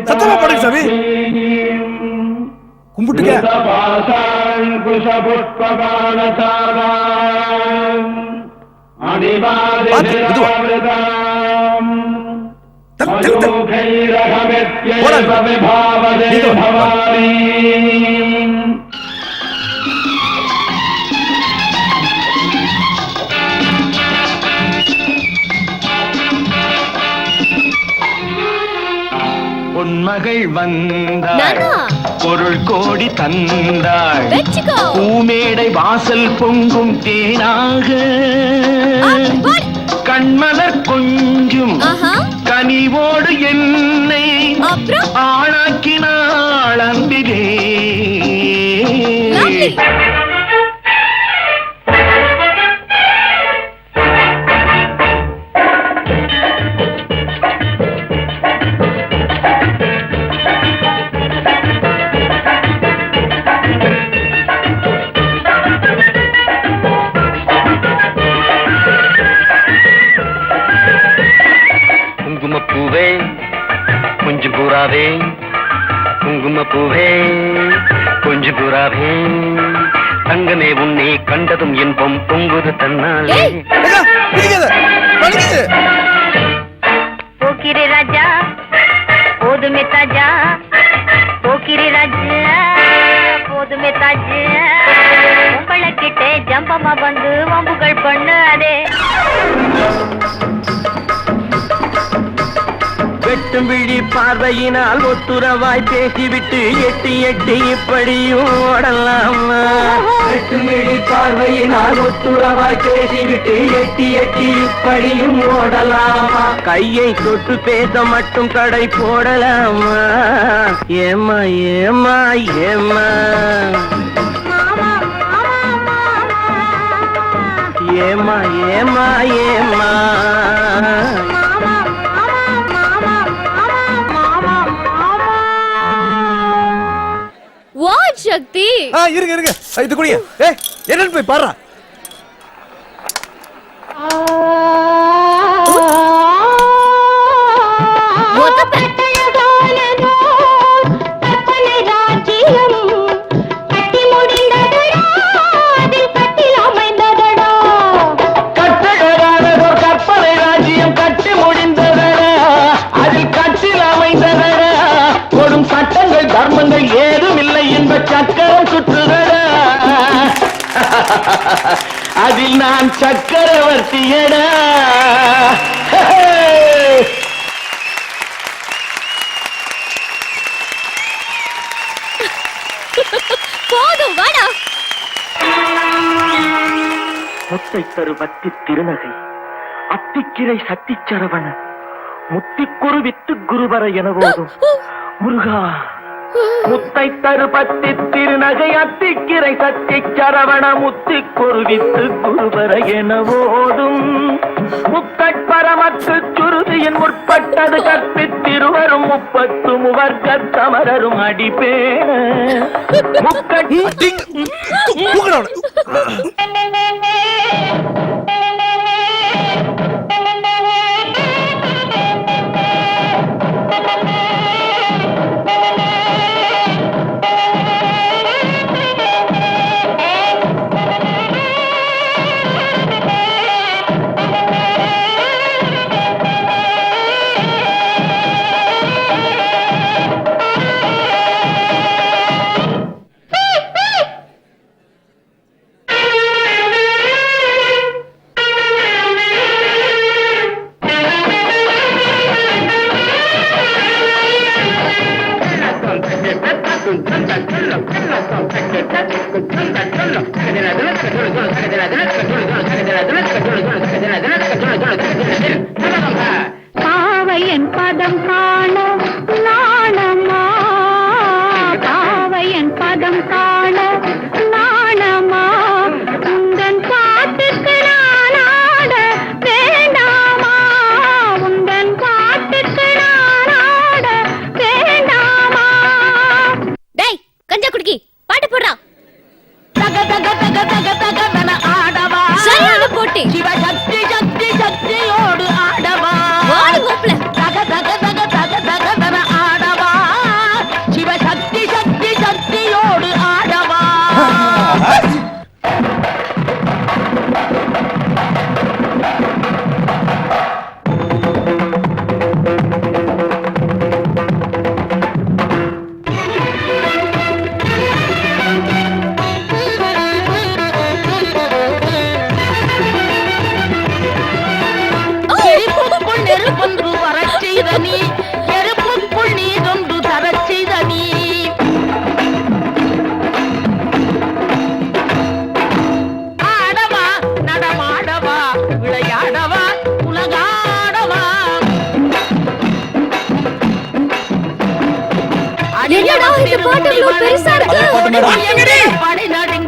சத்தமா பாடுங்க சாமி. கும்பிட்டுக்க. பொன்மகள் வந்தாள், பொருள் கோடி தந்தாள், பூமேடை வாசல் பொங்கும் தேனாக கண்மலர் கொஞ்சும் கனிவோடு என்னை ஆளாக்கினாள் அன்பிலே. குங்குமப்பூவே கொஞ்சம் பூராவே, குங்குமப்பூவே கொஞ்சம் பூராவே, தங்கமே உன்னை கண்டதும் இன்பம் பொங்குது தன்னாலே. போக்கிரி ராஜா போதுமே தாஜா, போக்கிரி ராஜா போதுமே தாஜா, உங்களை கிட்டே ஜம்பமா வந்து வம்புகள் பண்ணாதே. வெட்டும் விழி பார்வையினால் ஒத்துறவாய் பேசிவிட்டு எட்டி எட்டி இப்படியும் ஓடலாமா? வெட்டும் விழி பார்வையினால் ஒத்துறவாய் பேசிவிட்டு எட்டி எட்டி இப்படியும் ஓடலாமா? கையை தொட்டு பேச மட்டும் கடை போடலாமா? ஏமா ஏமா ஏமா ஏமா ஏமா ஏமா சக்தி. இருங்க இருங்க, இது குடிங்க. என்னன்னு போய் பாரு. சட்டங்கள் தர்மங்கள் ஏதும் இல்லை என்ப சக்கரம் சுற்றுதடா, அதில் நான் சக்கரவர்த்தியடா. போதும் வாடா. முத்தை தரு பத்தி திருநகை அத்திக்கிரை சக்தி சரவண முத்திக்குரு வித்து குருவர என போதும் முருகா. முத்தை தருபத்தி திருநகை அத்திக்கிரை சக்தி சரவண முத்திக்குரு வித்து குருவர என போதும் முக்கட்பரமத்து சுருதியின் முற்பட்டது கற்பித்திருவரும் 30 முவர்க்க தமரரும் அடிப்பேன முக்கட்டி. பாவையன் பதம் காண நாணமா, பாவையன் பதம் காண நாணமா, உந்தன் பாட்டுக்கு நான் ஆட வேண்டாமா, உந்தன் பாட்டுக்கு நான் ஆட வேண்டாமா. டேய் கஞ்சா குடிக்கி பாட்டு போடுறா. தக தக தக தக தக தன ஆடவா, சரியான போட்டி. சிவ சக்தி சக்தி சக்தியோடு ஆடவா, வாடு கோப்ல. பாட்டு இவ்வளவு பெருசா இருக்கு. பாடி நடுங்க